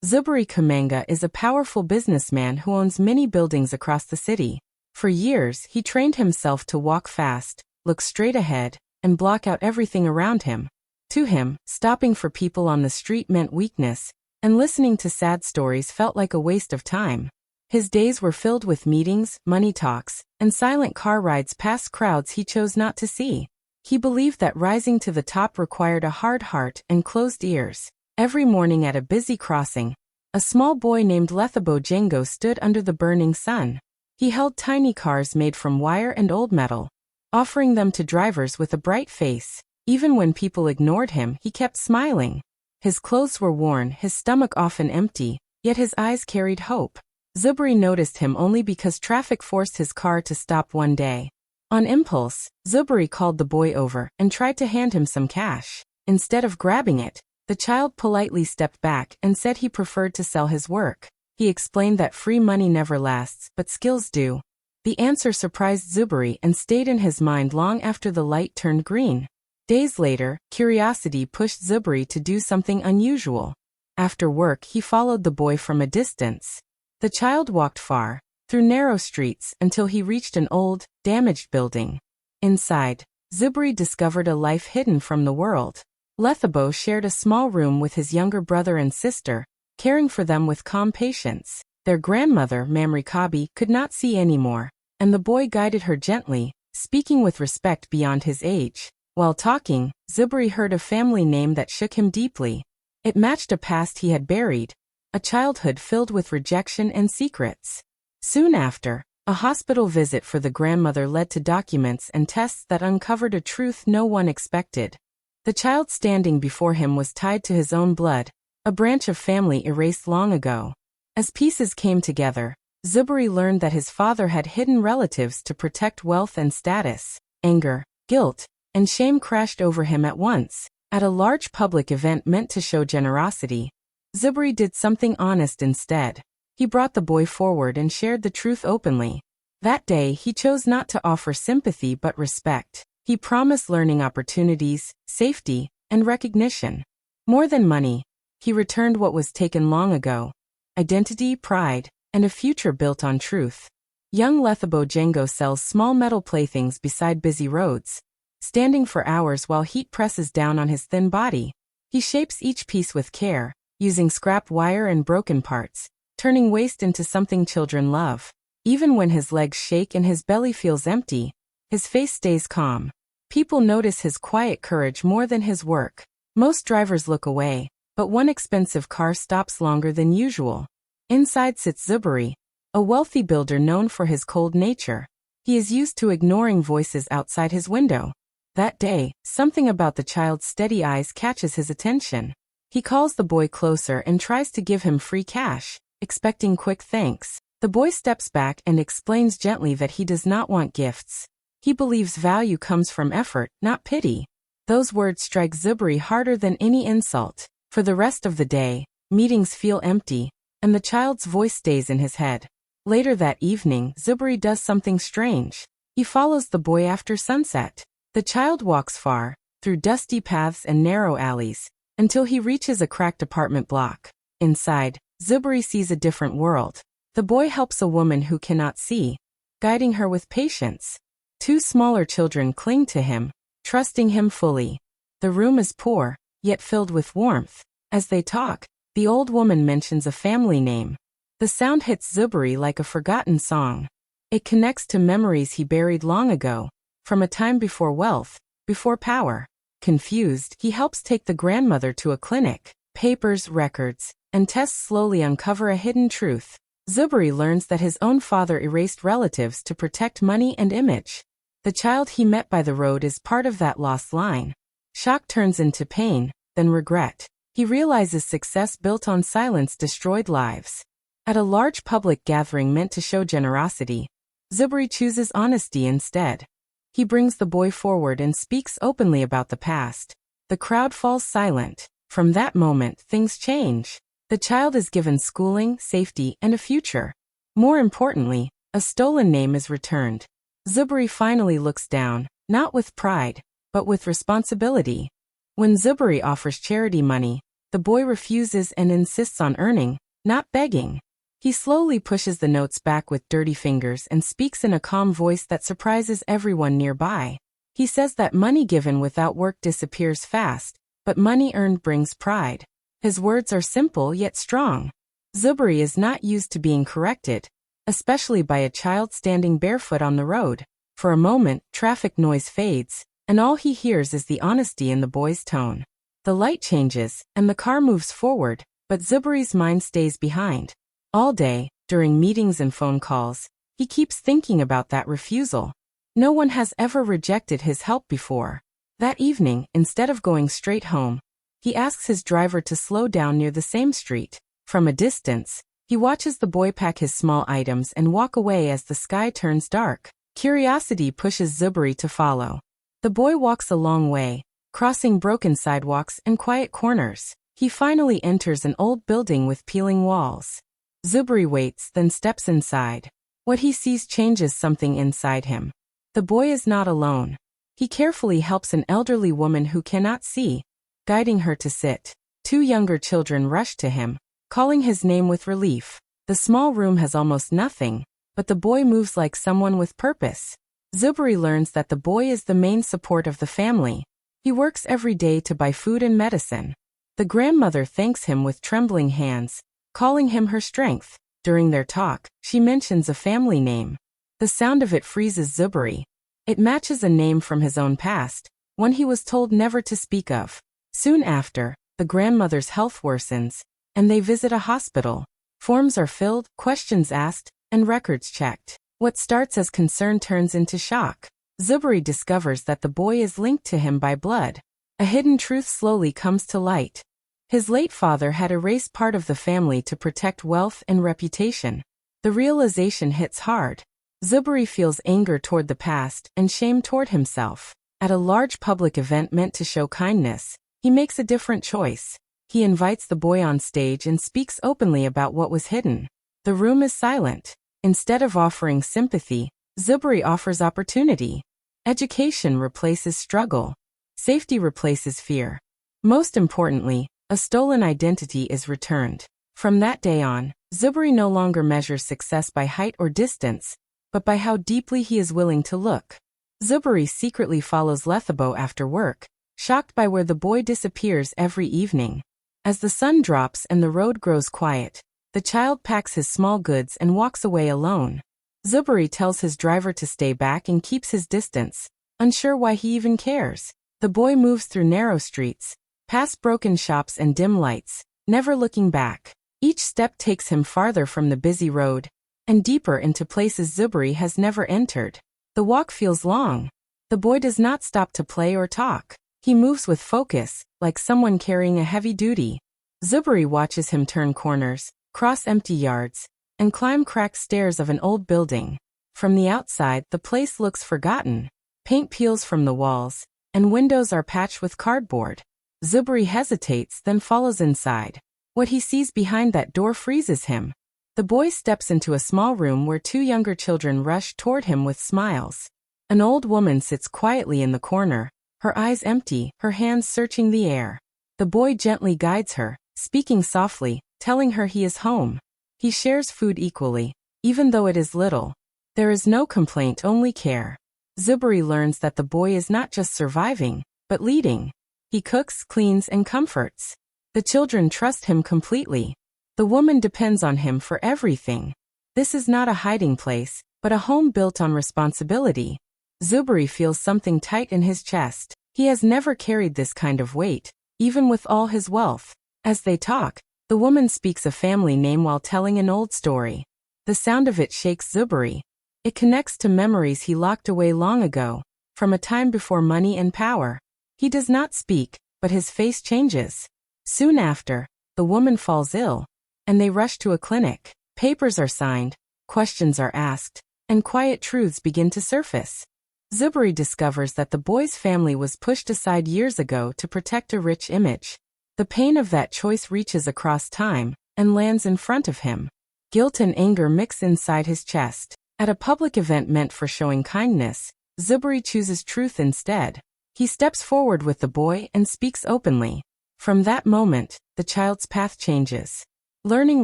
Zuberi Kamanga is a powerful businessman who owns many buildings across the city. For years, he trained himself to walk fast, look straight ahead, and block out everything around him. To him, stopping for people on the street meant weakness, and listening to sad stories felt like a waste of time. His days were filled with meetings, money talks, and silent car rides past crowds he chose not to see. He believed that rising to the top required a hard heart and closed ears. Every morning at a busy crossing, a small boy named Lethabo Jengo stood under the burning sun. He held tiny cars made from wire and old metal, offering them to drivers with a bright face. Even when people ignored him, he kept smiling. His clothes were worn, his stomach often empty, yet his eyes carried hope. Zuberi noticed him only because traffic forced his car to stop one day. On impulse, Zuberi called the boy over and tried to hand him some cash. Instead of grabbing it, the child politely stepped back and said he preferred to sell his work. He explained that free money never lasts, but skills do. The answer surprised Zuberi and stayed in his mind long after the light turned green. Days later, curiosity pushed Zuberi to do something unusual. After work, he followed the boy from a distance. The child walked far, through narrow streets, until he reached an old, damaged building. Inside, Zuberi discovered a life hidden from the world. Lethabo shared a small room with his younger brother and sister, caring for them with calm patience. Their grandmother, Mamrikabi, could not see anymore, and the boy guided her gently, speaking with respect beyond his age. While talking, Zuberi heard a family name that shook him deeply. It matched a past he had buried, a childhood filled with rejection and secrets. Soon after, a hospital visit for the grandmother led to documents and tests that uncovered a truth no one expected. The child standing before him was tied to his own blood, a branch of family erased long ago. As pieces came together, Zuberi learned that his father had hidden relatives to protect wealth and status. Anger, guilt, and shame crashed over him at once. At a large public event meant to show generosity, Zuberi did something honest instead. He brought the boy forward and shared the truth openly. That day, he chose not to offer sympathy but respect. He promised learning opportunities, safety, and recognition. More than money, he returned what was taken long ago: identity, pride, and a future built on truth. Young Lethabo Jengo sells small metal playthings beside busy roads, standing for hours while heat presses down on his thin body. He shapes each piece with care, using scrap wire and broken parts, turning waste into something children love. Even when his legs shake and his belly feels empty, his face stays calm. People notice his quiet courage more than his work. Most drivers look away, but one expensive car stops longer than usual. Inside sits Zuberi, a wealthy builder known for his cold nature. He is used to ignoring voices outside his window. That day, something about the child's steady eyes catches his attention. He calls the boy closer and tries to give him free cash, expecting quick thanks. The boy steps back and explains gently that he does not want gifts. He believes value comes from effort, not pity. Those words strike Zuberi harder than any insult. For the rest of the day, meetings feel empty, and the child's voice stays in his head. Later that evening, Zuberi does something strange. He follows the boy after sunset. The child walks far, through dusty paths and narrow alleys, until he reaches a cracked apartment block. Inside, Zuberi sees a different world. The boy helps a woman who cannot see, guiding her with patience. Two smaller children cling to him, trusting him fully. The room is poor, yet filled with warmth. As they talk, the old woman mentions a family name. The sound hits Zuberi like a forgotten song. It connects to memories he buried long ago, from a time before wealth, before power. Confused, he helps take the grandmother to a clinic. Papers, records, and tests slowly uncover a hidden truth. Zuberi learns that his own father erased relatives to protect money and image. The child he met by the road is part of that lost line. Shock turns into pain, then regret. He realizes success built on silence destroyed lives. At a large public gathering meant to show generosity, Zuberi chooses honesty instead. He brings the boy forward and speaks openly about the past. The crowd falls silent. From that moment, things change. The child is given schooling, safety, and a future. More importantly, a stolen name is returned. Zuberi finally looks down, not with pride, but with responsibility. When Zuberi offers charity money, The boy refuses and insists on earning, not begging. He slowly pushes the notes back with dirty fingers and speaks in a calm voice that surprises everyone nearby. He says that money given without work disappears fast, but money earned brings pride. His words are simple yet strong. Zubri is not used to being corrected, especially by a child standing barefoot on the road. For a moment, traffic noise fades, and all he hears is the honesty in the boy's tone. The light changes, and the car moves forward, but Zubri's mind stays behind. All day, during meetings and phone calls, he keeps thinking about that refusal. No one has ever rejected his help before. That evening, instead of going straight home, he asks his driver to slow down near the same street. From a distance, he watches the boy pack his small items and walk away as the sky turns dark. Curiosity pushes Zubri to follow. The boy walks a long way, crossing broken sidewalks and quiet corners. He finally enters an old building with peeling walls. Zubri waits, then steps inside. What he sees changes something inside him. The boy is not alone. He carefully helps an elderly woman who cannot see, guiding her to sit. Two younger children rush to him, calling his name with relief. The small room has almost nothing, but the boy moves like someone with purpose. Zubri learns that the boy is the main support of the family. He works every day to buy food and medicine. The grandmother thanks him with trembling hands, calling him her strength. During their talk, she mentions a family name. The sound of it freezes Zubri. It matches a name from his own past, one he was told never to speak of. Soon after, the grandmother's health worsens, and they visit a hospital. Forms are filled, questions asked, and records checked. What starts as concern turns into shock. Zubri discovers that the boy is linked to him by blood. A hidden truth slowly comes to light. His late father had erased part of the family to protect wealth and reputation. The realization hits hard. Zubri feels anger toward the past and shame toward himself. At a large public event meant to show kindness, he makes a different choice. He invites the boy on stage and speaks openly about what was hidden. The room is silent. Instead of offering sympathy, Zubri offers opportunity. Education replaces struggle. Safety replaces fear. Most importantly, a stolen identity is returned. From that day on, Zubri no longer measures success by height or distance, but by how deeply he is willing to look. Zubri secretly follows Lethabo after work, shocked by where the boy disappears every evening. As the sun drops and the road grows quiet, the child packs his small goods and walks away alone. Zubri tells his driver to stay back and keeps his distance, unsure why he even cares. The boy moves through narrow streets, past broken shops and dim lights, never looking back. Each step takes him farther from the busy road, and deeper into places Zubri has never entered. The walk feels long. The boy does not stop to play or talk. He moves with focus, like someone carrying a heavy duty. Zubri watches him turn corners, cross empty yards, and climb cracked stairs of an old building. From the outside, the place looks forgotten. Paint peels from the walls, and windows are patched with cardboard. Zubri hesitates, then follows inside. What he sees behind that door freezes him. The boy steps into a small room where two younger children rush toward him with smiles. An old woman sits quietly in the corner, her eyes empty, her hands searching the air. The boy gently guides her, speaking softly, telling her he is home. He shares food equally, even though it is little. There is no complaint, only care. Zubri learns that the boy is not just surviving, but leading. He cooks, cleans, and comforts. The children trust him completely. The woman depends on him for everything. This is not a hiding place, but a home built on responsibility. Zubri feels something tight in his chest. He has never carried this kind of weight, even with all his wealth. As they talk, the woman speaks a family name while telling an old story. The sound of it shakes Zubri. It connects to memories he locked away long ago, from a time before money and power. He does not speak, but his face changes. Soon after, the woman falls ill, and they rush to a clinic. Papers are signed, questions are asked, and quiet truths begin to surface. Zubri discovers that the boy's family was pushed aside years ago to protect a rich image. The pain of that choice reaches across time and lands in front of him. Guilt and anger mix inside his chest. At a public event meant for showing kindness, Zubri chooses truth instead. He steps forward with the boy and speaks openly. From that moment, the child's path changes. Learning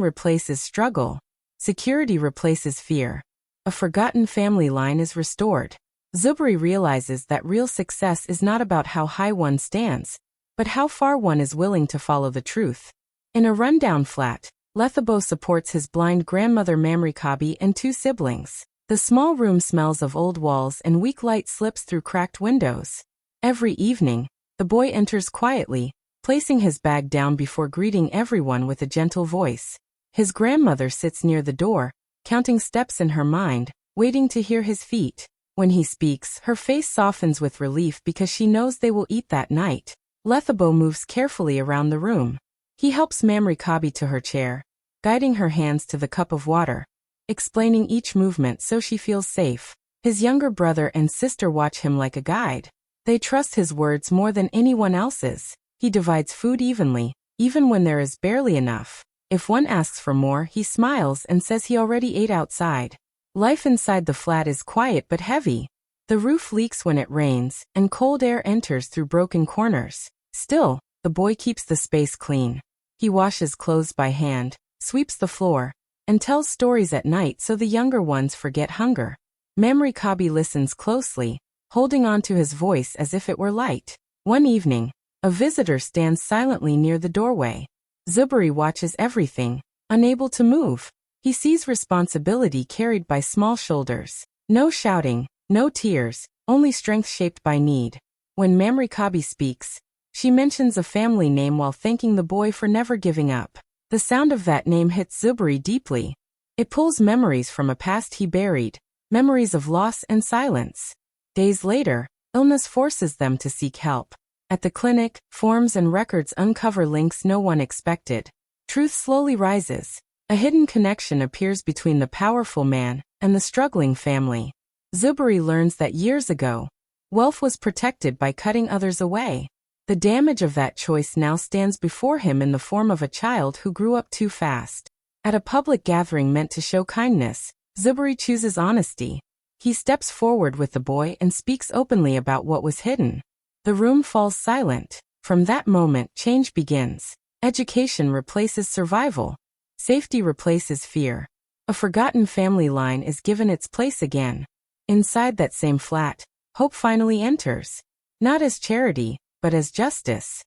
replaces struggle. Security replaces fear. A forgotten family line is restored. Zubri realizes that real success is not about how high one stands, but how far one is willing to follow the truth. In a rundown flat, Lethabo supports his blind grandmother Mamrikabi and two siblings. The small room smells of old walls and weak light slips through cracked windows. Every evening, the boy enters quietly, placing his bag down before greeting everyone with a gentle voice. His grandmother sits near the door, counting steps in her mind, waiting to hear his feet. When he speaks, her face softens with relief because she knows they will eat that night. Lethabo moves carefully around the room. He helps Mamrikabi to her chair, guiding her hands to the cup of water, explaining each movement so she feels safe. His younger brother and sister watch him like a guide. They trust his words more than anyone else's. He divides food evenly, even when there is barely enough. If one asks for more, he smiles and says he already ate outside. Life inside the flat is quiet but heavy. The roof leaks when it rains, and cold air enters through broken corners. Still, the boy keeps the space clean. He washes clothes by hand, sweeps the floor, and tells stories at night so the younger ones forget hunger. Mamrikabi listens closely, holding on to his voice as if it were light. One evening, a visitor stands silently near the doorway. Zubri watches everything, unable to move. He sees responsibility carried by small shoulders. No shouting, no tears, only strength shaped by need. When Mamrikabi speaks, she mentions a family name while thanking the boy for never giving up. The sound of that name hits Zubri deeply. It pulls memories from a past he buried, memories of loss and silence. Days later, illness forces them to seek help. At the clinic, forms and records uncover links no one expected. Truth slowly rises. A hidden connection appears between the powerful man and the struggling family. Zubri learns that years ago, wealth was protected by cutting others away. The damage of that choice now stands before him in the form of a child who grew up too fast. At a public gathering meant to show kindness, Zubri chooses honesty. He steps forward with the boy and speaks openly about what was hidden. The room falls silent. From that moment, change begins. Education replaces survival. Safety replaces fear. A forgotten family line is given its place again. Inside that same flat, hope finally enters. Not as charity, but as justice.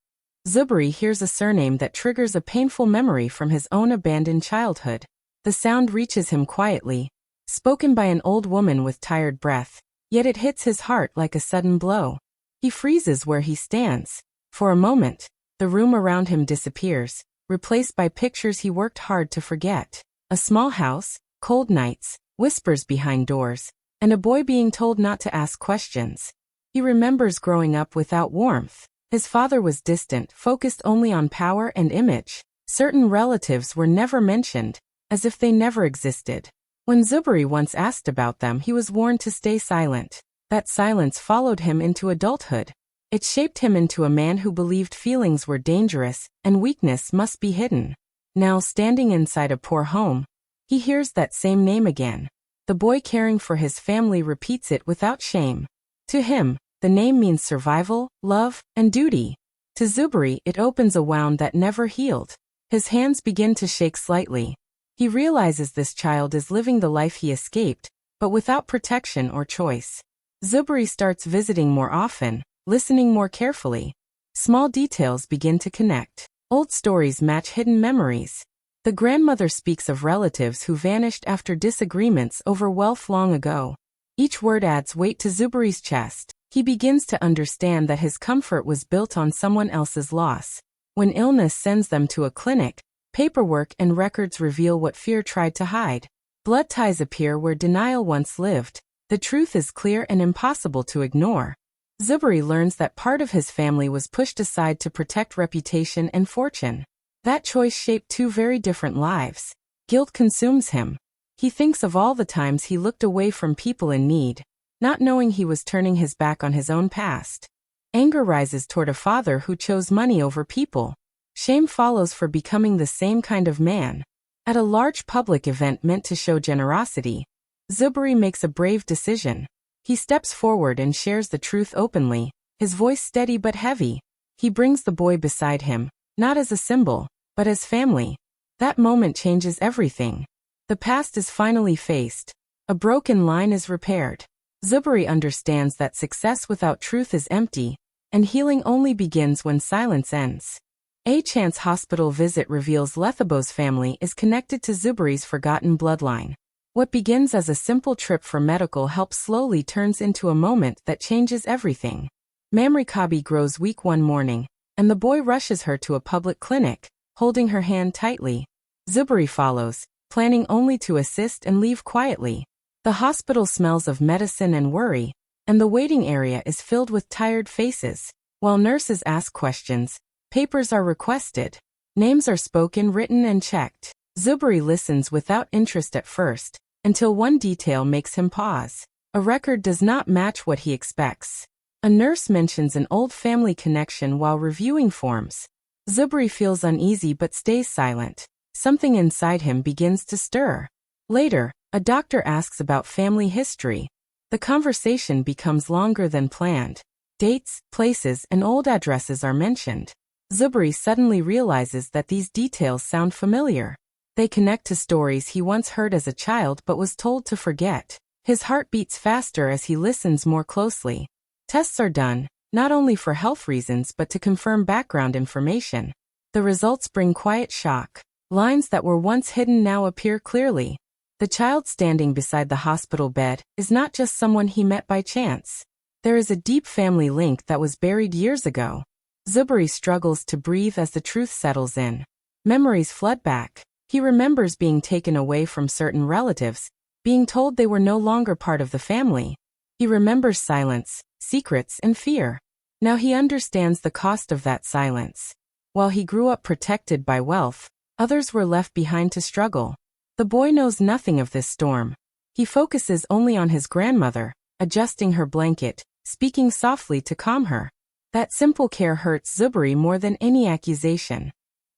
Zubri hears a surname that triggers a painful memory from his own abandoned childhood. The sound reaches him quietly, spoken by an old woman with tired breath, yet it hits his heart like a sudden blow. He freezes where he stands. For a moment, the room around him disappears, replaced by pictures he worked hard to forget. A small house, cold nights, whispers behind doors, and a boy being told not to ask questions. He remembers growing up without warmth. His father was distant, focused only on power and image. Certain relatives were never mentioned, as if they never existed. When Zubri once asked about them, he was warned to stay silent. That silence followed him into adulthood. It shaped him into a man who believed feelings were dangerous and weakness must be hidden. Now standing inside a poor home, he hears that same name again. The boy caring for his family repeats it without shame. To him, the name means survival, love, and duty. To Zubri, it opens a wound that never healed. His hands begin to shake slightly. He realizes this child is living the life he escaped, but without protection or choice. Zubri starts visiting more often, listening more carefully. Small details begin to connect. Old stories match hidden memories. The grandmother speaks of relatives who vanished after disagreements over wealth long ago. Each word adds weight to Zubri's chest. He begins to understand that his comfort was built on someone else's loss. When illness sends them to a clinic, paperwork and records reveal what fear tried to hide. Blood ties appear where denial once lived. The truth is clear and impossible to ignore. Zubri learns that part of his family was pushed aside to protect reputation and fortune. That choice shaped two very different lives. Guilt consumes him. He thinks of all the times he looked away from people in need, not knowing he was turning his back on his own past. Anger rises toward a father who chose money over people. Shame follows for becoming the same kind of man. At a large public event meant to show generosity, Zubri makes a brave decision. He steps forward and shares the truth openly, his voice steady but heavy. He brings the boy beside him, not as a symbol, but as family. That moment changes everything. The past is finally faced. A broken line is repaired. Zuberi understands that success without truth is empty, and healing only begins when silence ends. A chance hospital visit reveals Lethabo's family is connected to Zuberi's forgotten bloodline. What begins as a simple trip for medical help slowly turns into a moment that changes everything. Mamrikabi grows weak one morning, and the boy rushes her to a public clinic, holding her hand tightly. Zuberi follows, planning only to assist and leave quietly. The hospital smells of medicine and worry, and the waiting area is filled with tired faces. While nurses ask questions, papers are requested. Names are spoken, written, and checked. Zuberi listens without interest at first, until one detail makes him pause. A record does not match what he expects. A nurse mentions an old family connection while reviewing forms. Zuberi feels uneasy but stays silent. Something inside him begins to stir. Later, a doctor asks about family history. The conversation becomes longer than planned. Dates, places, and old addresses are mentioned. Zuberi suddenly realizes that these details sound familiar. They connect to stories he once heard as a child but was told to forget. His heart beats faster as he listens more closely. Tests are done, not only for health reasons but to confirm background information. The results bring quiet shock. Lines that were once hidden now appear clearly. The child standing beside the hospital bed is not just someone he met by chance. There is a deep family link that was buried years ago. Zuberi struggles to breathe as the truth settles in. Memories flood back. He remembers being taken away from certain relatives, being told they were no longer part of the family. He remembers silence, secrets, and fear. Now he understands the cost of that silence. While he grew up protected by wealth, others were left behind to struggle. The boy knows nothing of this storm. He focuses only on his grandmother, adjusting her blanket, speaking softly to calm her. That simple care hurts Zuberi more than any accusation.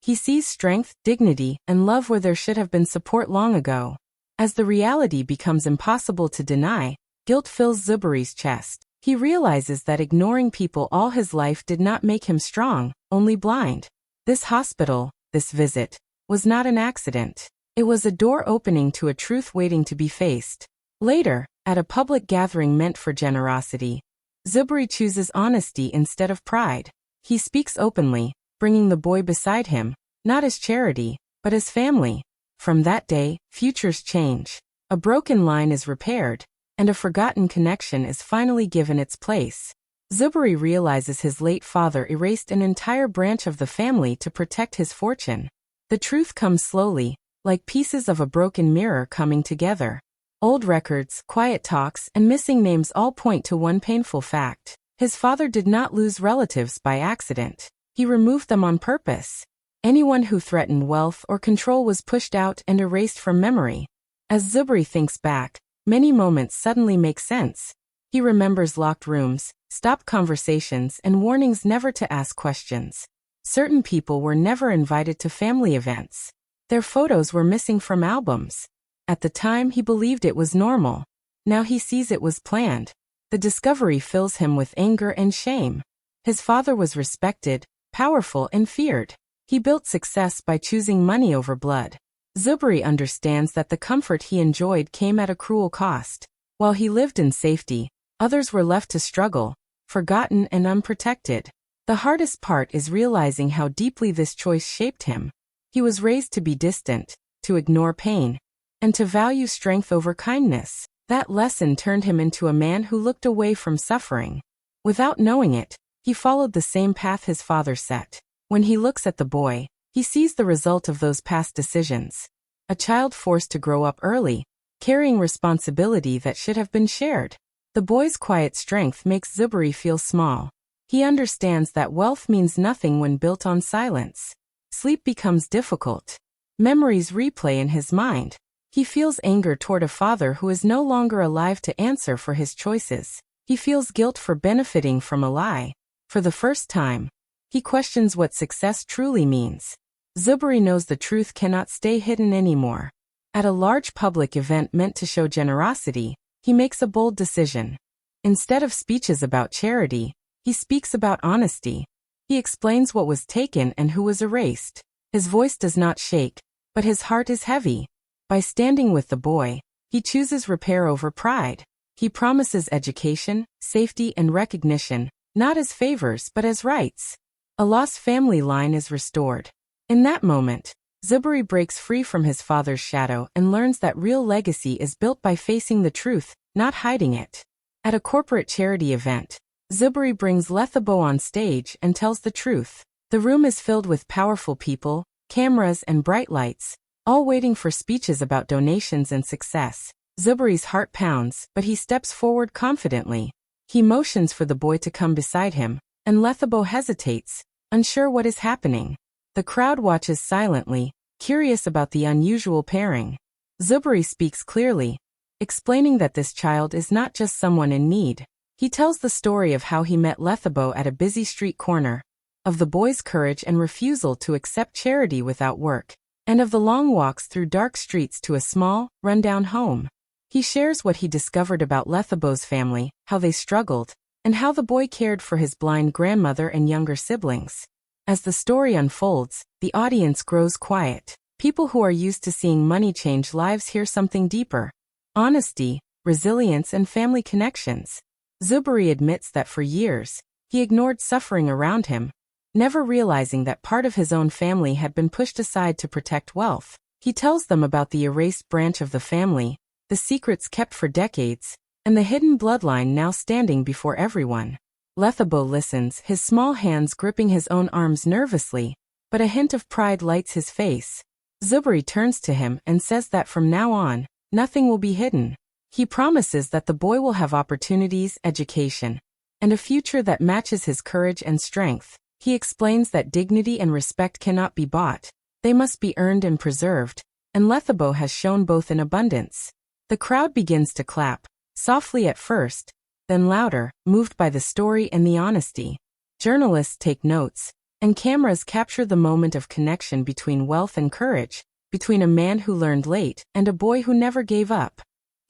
He sees strength, dignity, and love where there should have been support long ago. As the reality becomes impossible to deny, guilt fills Zuberi's chest. He realizes that ignoring people all his life did not make him strong, only blind. This hospital, this visit, was not an accident. It was a door opening to a truth waiting to be faced. Later, at a public gathering meant for generosity, Zuberi chooses honesty instead of pride. He speaks openly, bringing the boy beside him, not as charity, but as family. From that day, futures change. A broken line is repaired, and a forgotten connection is finally given its place. Zuberi realizes his late father erased an entire branch of the family to protect his fortune. The truth comes slowly, like pieces of a broken mirror coming together. Old records, quiet talks, and missing names all point to one painful fact. His father did not lose relatives by accident. He removed them on purpose. Anyone who threatened wealth or control was pushed out and erased from memory. As Zuberi thinks back, many moments suddenly make sense. He remembers locked rooms, stopped conversations, and warnings never to ask questions. Certain people were never invited to family events. Their photos were missing from albums. At the time he believed it was normal. Now he sees it was planned. The discovery fills him with anger and shame. His father was respected, powerful, and feared. He built success by choosing money over blood. Zuberi understands that the comfort he enjoyed came at a cruel cost. While he lived in safety, others were left to struggle, forgotten and unprotected. The hardest part is realizing how deeply this choice shaped him. He was raised to be distant, to ignore pain, and to value strength over kindness. That lesson turned him into a man who looked away from suffering. Without knowing it, he followed the same path his father set. When he looks at the boy, he sees the result of those past decisions. A child forced to grow up early, carrying responsibility that should have been shared. The boy's quiet strength makes Zuberi feel small. He understands that wealth means nothing when built on silence. Sleep becomes difficult. Memories replay in his mind. He feels anger toward a father who is no longer alive to answer for his choices. He feels guilt for benefiting from a lie. For the first time, he questions what success truly means. Zuberi knows the truth cannot stay hidden anymore. At a large public event meant to show generosity, he makes a bold decision. Instead of speeches about charity, he speaks about honesty. He explains what was taken and who was erased. His voice does not shake, but his heart is heavy. By standing with the boy, he chooses repair over pride. He promises education, safety, and recognition, not as favors but as rights. A lost family line is restored. In that moment, Zuberi breaks free from his father's shadow and learns that real legacy is built by facing the truth, not hiding it. At a corporate charity event, Zuberi brings Lethabo on stage and tells the truth. The room is filled with powerful people, cameras, and bright lights, all waiting for speeches about donations and success. Zuberi's heart pounds, but he steps forward confidently. He motions for the boy to come beside him, and Lethabo hesitates, unsure what is happening. The crowd watches silently, curious about the unusual pairing. Zuberi speaks clearly, explaining that this child is not just someone in need. He tells the story of how he met Lethabo at a busy street corner, of the boy's courage and refusal to accept charity without work, and of the long walks through dark streets to a small, rundown home. He shares what he discovered about Lethabo's family, how they struggled, and how the boy cared for his blind grandmother and younger siblings. As the story unfolds, the audience grows quiet. People who are used to seeing money change lives hear something deeper: honesty, resilience, and family connections. Zuberi admits that for years, he ignored suffering around him, never realizing that part of his own family had been pushed aside to protect wealth. He tells them about the erased branch of the family, the secrets kept for decades, and the hidden bloodline now standing before everyone. Lethabo listens, his small hands gripping his own arms nervously, but a hint of pride lights his face. Zuberi turns to him and says that from now on, nothing will be hidden. He promises that the boy will have opportunities, education, and a future that matches his courage and strength. He explains that dignity and respect cannot be bought. They must be earned and preserved, and Lethabo has shown both in abundance. The crowd begins to clap, softly at first, then louder, moved by the story and the honesty. Journalists take notes, and cameras capture the moment of connection between wealth and courage, between a man who learned late and a boy who never gave up.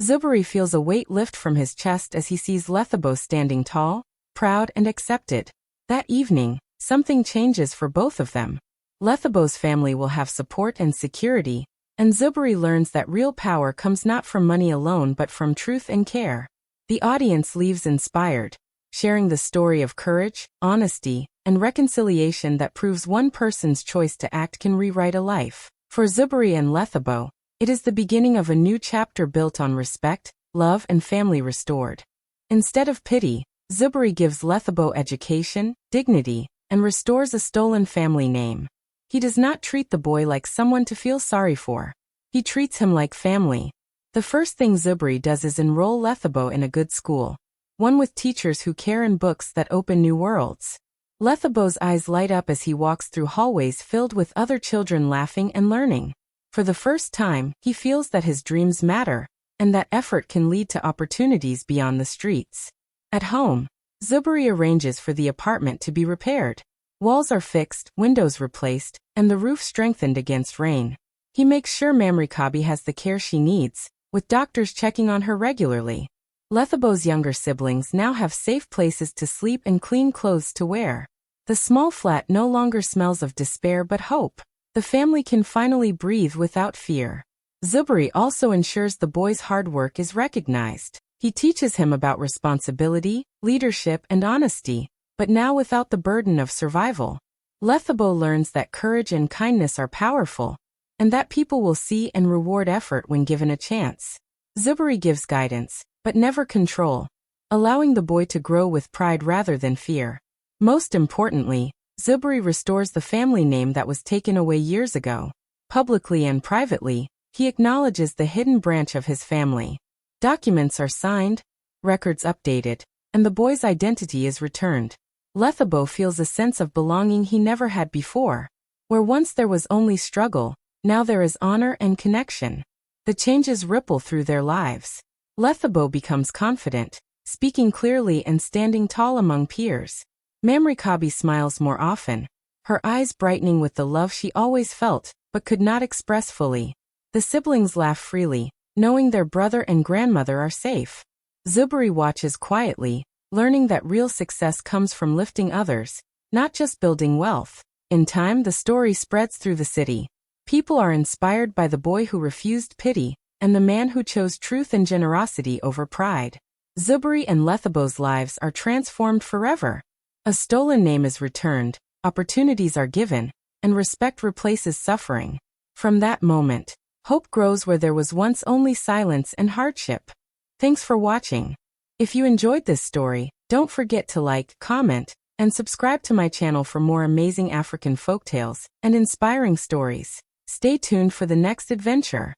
Zuberi feels a weight lift from his chest as he sees Lethabo standing tall, proud, and accepted. That evening, something changes for both of them. Lethabo's family will have support and security, and Zuberi learns that real power comes not from money alone but from truth and care. The audience leaves inspired, sharing the story of courage, honesty, and reconciliation that proves one person's choice to act can rewrite a life. For Zuberi and Lethabo, it is the beginning of a new chapter built on respect, love, and family restored. Instead of pity, Zuberi gives Lethabo education, dignity, and restores a stolen family name. He does not treat the boy like someone to feel sorry for. He treats him like family. The first thing Zuberi does is enroll Lethabo in a good school, one with teachers who care and books that open new worlds. Lethabo's eyes light up as he walks through hallways filled with other children laughing and learning. For the first time, he feels that his dreams matter, and that effort can lead to opportunities beyond the streets. At home, Zuberi arranges for the apartment to be repaired. Walls are fixed, windows replaced, and the roof strengthened against rain. He makes sure Mamrikabi has the care she needs, with doctors checking on her regularly. Lethabo's younger siblings now have safe places to sleep and clean clothes to wear. The small flat no longer smells of despair but hope. The family can finally breathe without fear. Zuberi also ensures the boy's hard work is recognized. He teaches him about responsibility, leadership, and honesty, but now without the burden of survival. Lethabo learns that courage and kindness are powerful, and that people will see and reward effort when given a chance. Zuberi gives guidance, but never control, allowing the boy to grow with pride rather than fear. Most importantly, Zuberi restores the family name that was taken away years ago. Publicly and privately, he acknowledges the hidden branch of his family. Documents are signed, records updated, and the boy's identity is returned. Lethabo feels a sense of belonging he never had before. Where once there was only struggle, now there is honor and connection. The changes ripple through their lives. Lethabo becomes confident, speaking clearly and standing tall among peers. Mamrikabi smiles more often, her eyes brightening with the love she always felt, but could not express fully. The siblings laugh freely, knowing their brother and grandmother are safe. Zuberi watches quietly, learning that real success comes from lifting others, not just building wealth. In time, the story spreads through the city. People are inspired by the boy who refused pity, and the man who chose truth and generosity over pride. Zuberi and Lethabo's lives are transformed forever. A stolen name is returned, opportunities are given, and respect replaces suffering. From that moment, hope grows where there was once only silence and hardship. Thanks for watching. If you enjoyed this story, don't forget to like, comment, and subscribe to my channel for more amazing African folktales and inspiring stories. Stay tuned for the next adventure.